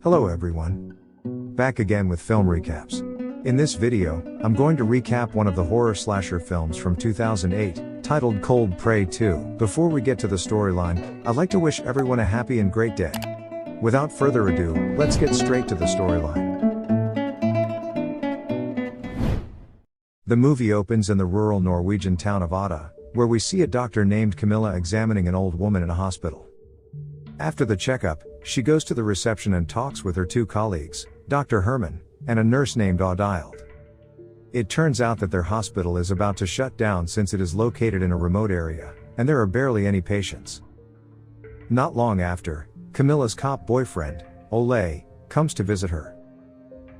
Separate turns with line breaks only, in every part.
Hello everyone. Back again with film recaps. In this video, I'm going to recap one of the horror slasher films from 2008, titled Cold Prey 2. Before we get to the storyline, I'd like to wish everyone a happy and great day. Without further ado, let's get straight to the storyline. The movie opens in the rural Norwegian town of Odda, where we see a doctor named Camilla examining an old woman in a hospital. After the checkup, she goes to the reception and talks with her two colleagues, Dr. Herman, and a nurse named Audhild. It turns out that their hospital is about to shut down since it is located in a remote area, and there are barely any patients. Not long after, Camilla's cop boyfriend, Ole, comes to visit her.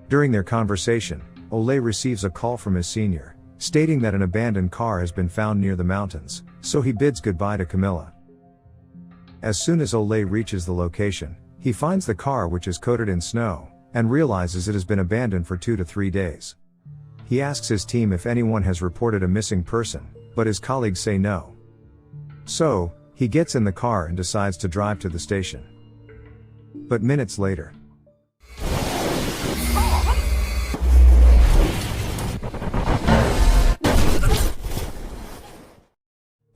During their conversation, Ole receives a call from his senior, stating that an abandoned car has been found near the mountains, so he bids goodbye to Camilla. As soon as Ole reaches the location, he finds the car, which is coated in snow, and realizes it has been abandoned for 2 to 3 days. He asks his team if anyone has reported a missing person, but his colleagues say no. So, he gets in the car and decides to drive to the station. But minutes later,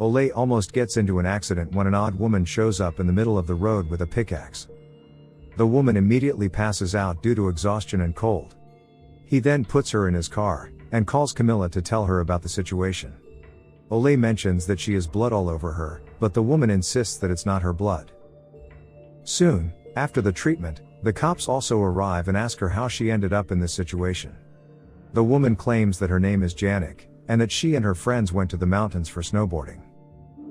Ole almost gets into an accident when an odd woman shows up in the middle of the road with a pickaxe. The woman immediately passes out due to exhaustion and cold. He then puts her in his car, and calls Camilla to tell her about the situation. Ole mentions that she has blood all over her, but the woman insists that it's not her blood. Soon, after the treatment, the cops also arrive and ask her how she ended up in this situation. The woman claims that her name is Janik, and that she and her friends went to the mountains for snowboarding.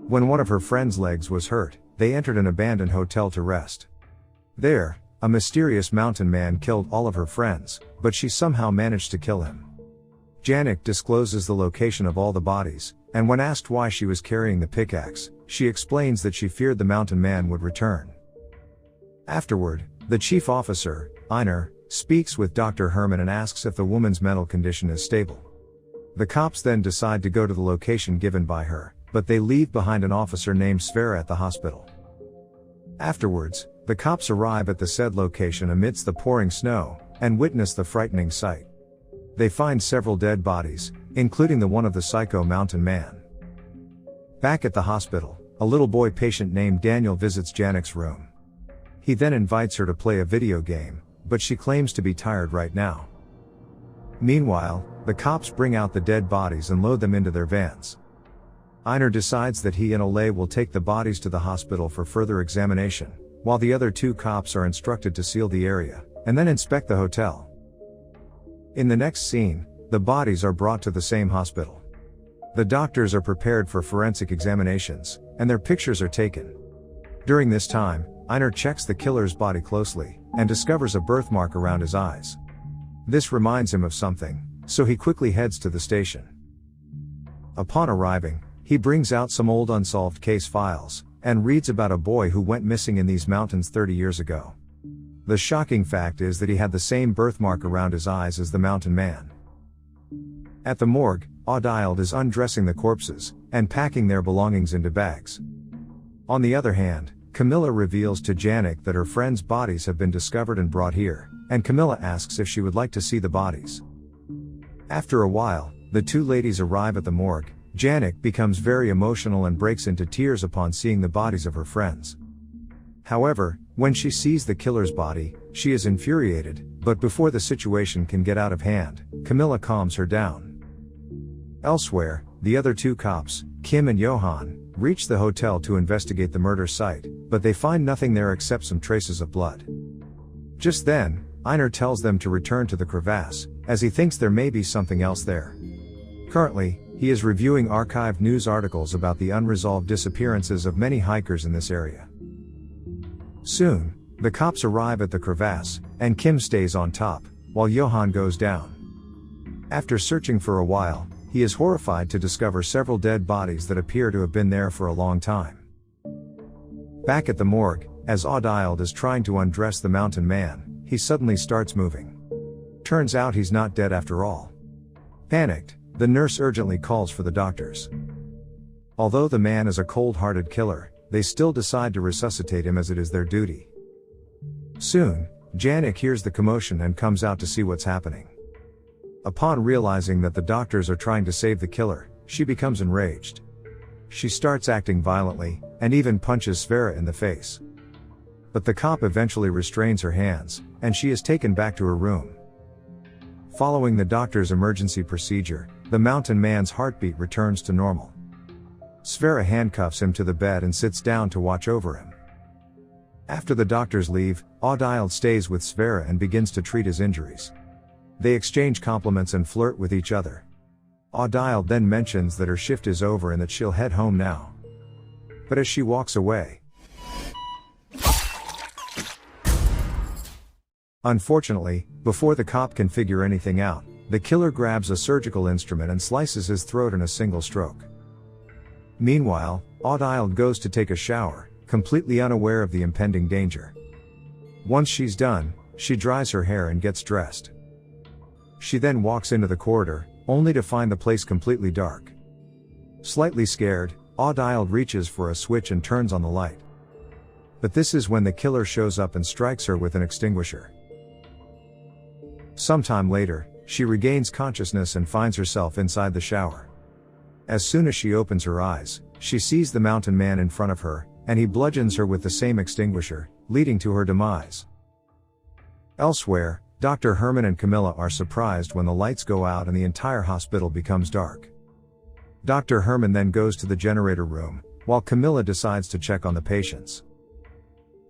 When one of her friends' legs was hurt, they entered an abandoned hotel to rest. There, a mysterious mountain man killed all of her friends, but she somehow managed to kill him. Janik discloses the location of all the bodies, and when asked why she was carrying the pickaxe, she explains that she feared the mountain man would return. Afterward, the chief officer, Einar, speaks with Dr. Herman and asks if the woman's mental condition is stable. The cops then decide to go to the location given by her, but they leave behind an officer named Sverre at the hospital. Afterwards, the cops arrive at the said location amidst the pouring snow, and witness the frightening sight. They find several dead bodies, including the one of the psycho mountain man. Back at the hospital, a little boy patient named Daniel visits Janik's room. He then invites her to play a video game, but she claims to be tired right now. Meanwhile, the cops bring out the dead bodies and load them into their vans. Einar decides that he and Ole will take the bodies to the hospital for further examination, while the other two cops are instructed to seal the area, and then inspect the hotel. In the next scene, the bodies are brought to the same hospital. The doctors are prepared for forensic examinations, and their pictures are taken. During this time, Einar checks the killer's body closely, and discovers a birthmark around his eyes. This reminds him of something, so he quickly heads to the station. Upon arriving, he brings out some old unsolved case files, and reads about a boy who went missing in these mountains 30 years ago. The shocking fact is that he had the same birthmark around his eyes as the mountain man. At the morgue, Audhild is undressing the corpses, and packing their belongings into bags. On the other hand, Camilla reveals to Janik that her friends' bodies have been discovered and brought here, and Camilla asks if she would like to see the bodies. After a while, the two ladies arrive at the morgue. Janik becomes very emotional and breaks into tears upon seeing the bodies of her friends. However, when she sees the killer's body, she is infuriated, but before the situation can get out of hand, Camilla calms her down. Elsewhere, the other two cops, Kim and Johan, reach the hotel to investigate the murder site, but they find nothing there except some traces of blood. Just then, Einar tells them to return to the crevasse, as he thinks there may be something else there. Currently, he is reviewing archived news articles about the unresolved disappearances of many hikers in this area. Soon, the cops arrive at the crevasse, and Kim stays on top, while Johan goes down. After searching for a while, he is horrified to discover several dead bodies that appear to have been there for a long time. Back at the morgue, as Audhild is trying to undress the mountain man, he suddenly starts moving. Turns out he's not dead after all. Panicked, the nurse urgently calls for the doctors. Although the man is a cold-hearted killer, they still decide to resuscitate him as it is their duty. Soon, Janek hears the commotion and comes out to see what's happening. Upon realizing that the doctors are trying to save the killer, she becomes enraged. She starts acting violently, and even punches Svera in the face. But the cop eventually restrains her hands, and she is taken back to her room. Following the doctor's emergency procedure, the mountain man's heartbeat returns to normal. Svera handcuffs him to the bed and sits down to watch over him. After the doctors leave, Audild stays with Svera and begins to treat his injuries. They exchange compliments and flirt with each other. Audild then mentions that her shift is over and that she'll head home now. But as she walks away, unfortunately, before the cop can figure anything out, the killer grabs a surgical instrument and slices his throat in a single stroke. Meanwhile, Audild goes to take a shower, completely unaware of the impending danger. Once she's done, she dries her hair and gets dressed. She then walks into the corridor, only to find the place completely dark. Slightly scared, Audild reaches for a switch and turns on the light. But this is when the killer shows up and strikes her with an extinguisher. Sometime later, she regains consciousness and finds herself inside the shower. As soon as she opens her eyes, she sees the mountain man in front of her, and he bludgeons her with the same extinguisher, leading to her demise. Elsewhere, Dr. Herman and Camilla are surprised when the lights go out and the entire hospital becomes dark. Dr. Herman then goes to the generator room, while Camilla decides to check on the patients.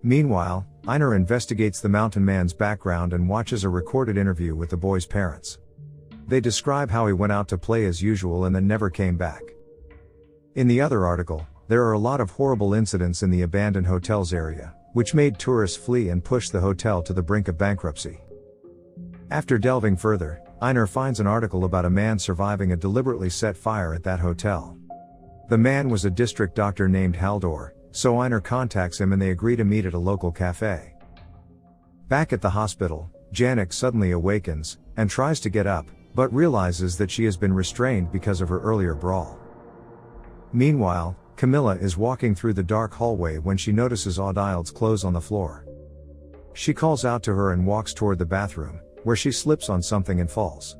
Meanwhile, Einar investigates the mountain man's background and watches a recorded interview with the boy's parents. They describe how he went out to play as usual and then never came back. In the other article, there are a lot of horrible incidents in the abandoned hotels area, which made tourists flee and push the hotel to the brink of bankruptcy. After delving further, Einar finds an article about a man surviving a deliberately set fire at that hotel. The man was a district doctor named Haldor, so Einar contacts him and they agree to meet at a local cafe. Back at the hospital, Janek suddenly awakens, and tries to get up, but realizes that she has been restrained because of her earlier brawl. Meanwhile, Camilla is walking through the dark hallway when she notices Audild's clothes on the floor. She calls out to her and walks toward the bathroom, where she slips on something and falls.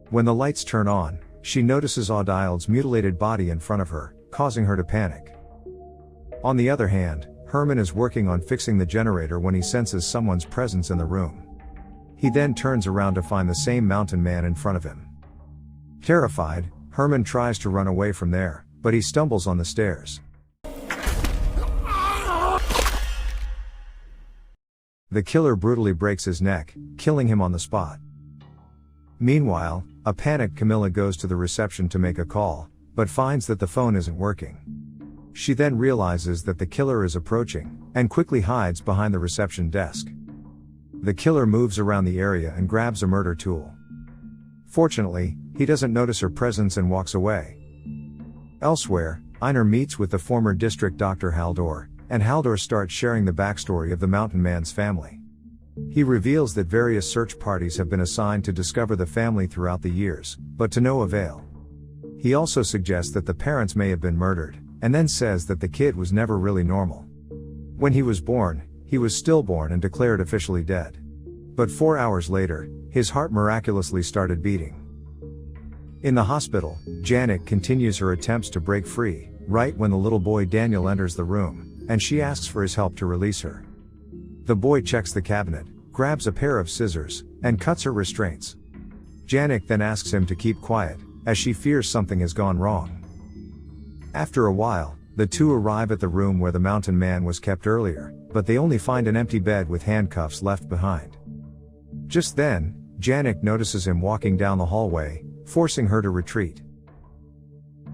When the lights turn on, she notices Audild's mutilated body in front of her, causing her to panic. On the other hand, Herman is working on fixing the generator when he senses someone's presence in the room. He then turns around to find the same mountain man in front of him. Terrified, Herman tries to run away from there, but he stumbles on the stairs. The killer brutally breaks his neck, killing him on the spot. Meanwhile, a panicked Camilla goes to the reception to make a call, but finds that the phone isn't working. She then realizes that the killer is approaching, and quickly hides behind the reception desk. The killer moves around the area and grabs a murder tool. Fortunately, he doesn't notice her presence and walks away. Elsewhere, Einar meets with the former district doctor Haldor, and Haldor starts sharing the backstory of the mountain man's family. He reveals that various search parties have been assigned to discover the family throughout the years, but to no avail. He also suggests that the parents may have been murdered, and then says that the kid was never really normal. When he was born, he was stillborn and declared officially dead. But 4 hours later, his heart miraculously started beating. In the hospital, Janek continues her attempts to break free, right when the little boy Daniel enters the room, and she asks for his help to release her. The boy checks the cabinet, grabs a pair of scissors, and cuts her restraints. Janek then asks him to keep quiet, as she fears something has gone wrong. After a while, the two arrive at the room where the mountain man was kept earlier, but they only find an empty bed with handcuffs left behind. Just then, Janek notices him walking down the hallway, forcing her to retreat.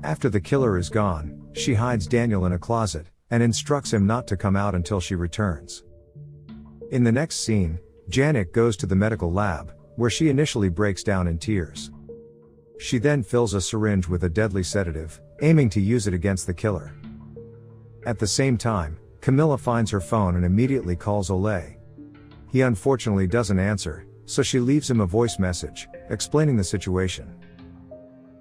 After the killer is gone, she hides Daniel in a closet, and instructs him not to come out until she returns. In the next scene, Janek goes to the medical lab, where she initially breaks down in tears. She then fills a syringe with a deadly sedative, aiming to use it against the killer. At the same time, Camilla finds her phone and immediately calls Ole. He unfortunately doesn't answer, so she leaves him a voice message, explaining the situation.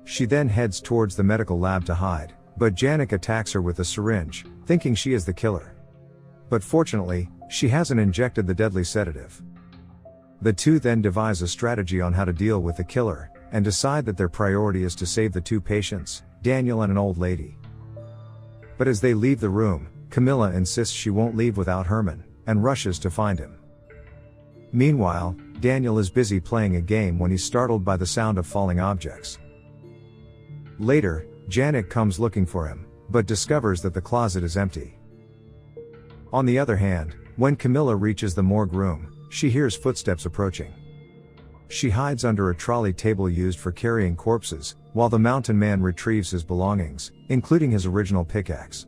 She then heads towards the medical lab to hide, but Janek attacks her with a syringe, thinking she is the killer. But fortunately, she hasn't injected the deadly sedative. The two then devise a strategy on how to deal with the killer, and decide that their priority is to save the two patients, Daniel and an old lady. But as they leave the room, Camilla insists she won't leave without Herman, and rushes to find him. Meanwhile, Daniel is busy playing a game when he's startled by the sound of falling objects. Later, Janet comes looking for him, but discovers that the closet is empty. On the other hand, when Camilla reaches the morgue room, she hears footsteps approaching. She hides under a trolley table used for carrying corpses, while the mountain man retrieves his belongings, including his original pickaxe.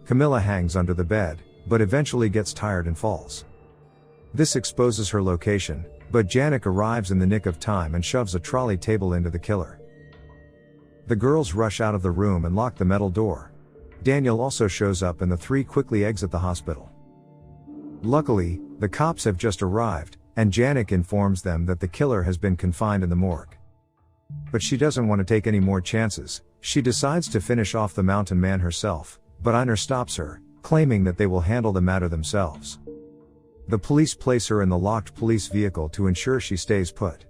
Camilla hangs under the bed, but eventually gets tired and falls. This exposes her location, but Janet arrives in the nick of time and shoves a trolley table into the killer. The girls rush out of the room and lock the metal door. Daniel also shows up and the three quickly exit the hospital. Luckily, the cops have just arrived, and Janet informs them that the killer has been confined in the morgue. But she doesn't want to take any more chances. She decides to finish off the mountain man herself, but Einar stops her, claiming that they will handle the matter themselves. The police place her in the locked police vehicle to ensure she stays put.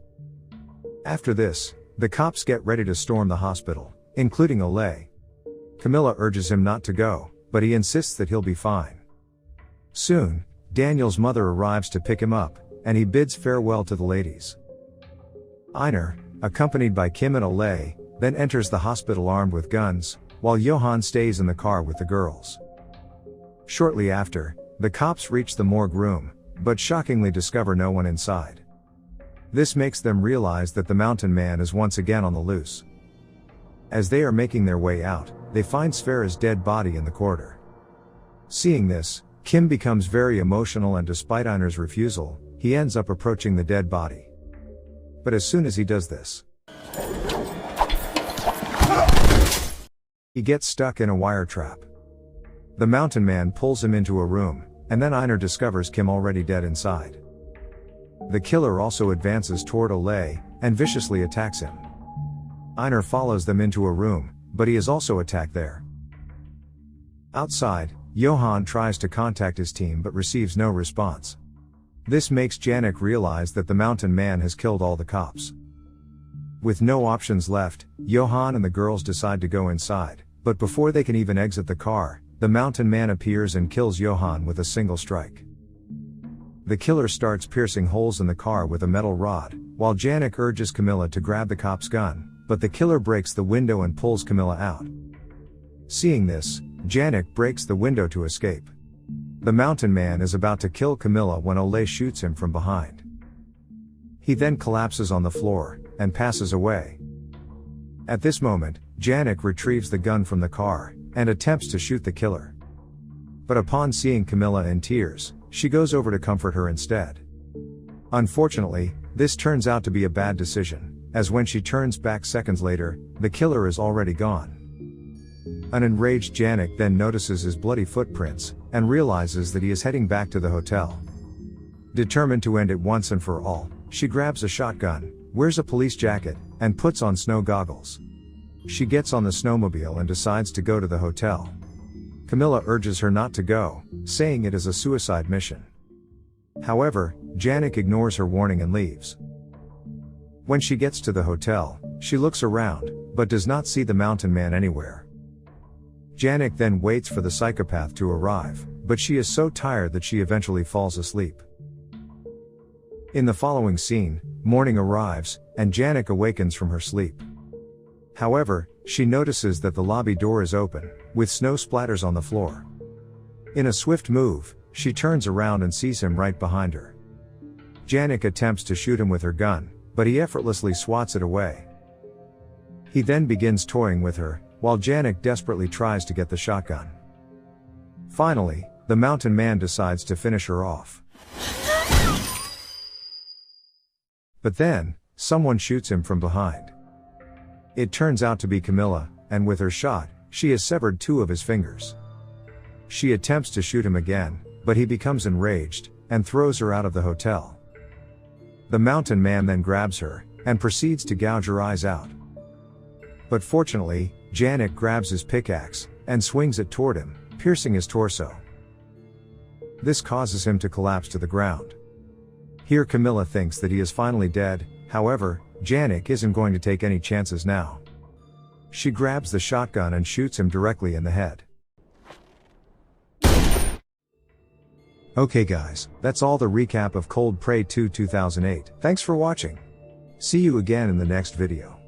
After this, the cops get ready to storm the hospital, including Ole. Camilla urges him not to go, but he insists that he'll be fine. Soon, Daniel's mother arrives to pick him up, and he bids farewell to the ladies. Einar, accompanied by Kim and Ole, then enters the hospital armed with guns, while Johan stays in the car with the girls. Shortly after, the cops reach the morgue room, but shockingly discover no one inside. This makes them realize that the mountain man is once again on the loose. As they are making their way out, they find Sverre's dead body in the corridor. Seeing this, Kim becomes very emotional, and despite Einar's refusal, he ends up approaching the dead body. But as soon as he does this, he gets stuck in a wire trap. The mountain man pulls him into a room, and then Einar discovers Kim already dead inside. The killer also advances toward Ole, and viciously attacks him. Einar follows them into a room, but he is also attacked there. Outside, Johan tries to contact his team but receives no response. This makes Janek realize that the mountain man has killed all the cops. With no options left, Johan and the girls decide to go inside, but before they can even exit the car, the mountain man appears and kills Johan with a single strike. The killer starts piercing holes in the car with a metal rod, while Janek urges Camilla to grab the cop's gun, but the killer breaks the window and pulls Camilla out. Seeing this, Janek breaks the window to escape. The mountain man is about to kill Camilla when Ole shoots him from behind. He then collapses on the floor, and passes away. At this moment, Janek retrieves the gun from the car, and attempts to shoot the killer. But upon seeing Camilla in tears, she goes over to comfort her instead. Unfortunately, this turns out to be a bad decision, as when she turns back seconds later, the killer is already gone. An enraged Janek then notices his bloody footprints, and realizes that he is heading back to the hotel. Determined to end it once and for all, she grabs a shotgun, wears a police jacket, and puts on snow goggles. She gets on the snowmobile and decides to go to the hotel. Camilla urges her not to go, saying it is a suicide mission. However, Janek ignores her warning and leaves. When she gets to the hotel, she looks around, but does not see the mountain man anywhere. Janek then waits for the psychopath to arrive, but she is so tired that she eventually falls asleep. In the following scene, morning arrives, and Janek awakens from her sleep. However, she notices that the lobby door is open, with snow splatters on the floor. In a swift move, she turns around and sees him right behind her. Janek attempts to shoot him with her gun, but he effortlessly swats it away. He then begins toying with her, while Janek desperately tries to get the shotgun. Finally, the mountain man decides to finish her off. But then, someone shoots him from behind. It turns out to be Camilla, and with her shot, she has severed 2 of his fingers. She attempts to shoot him again, but he becomes enraged, and throws her out of the hotel. The mountain man then grabs her, and proceeds to gouge her eyes out. But fortunately, Janek grabs his pickaxe, and swings it toward him, piercing his torso. This causes him to collapse to the ground. Here Camilla thinks that he is finally dead, however, Janik isn't going to take any chances now. She grabs the shotgun and shoots him directly in the head. Okay guys, that's all the recap of Cold Prey 2 2008. Thanks for watching. See you again in the next video.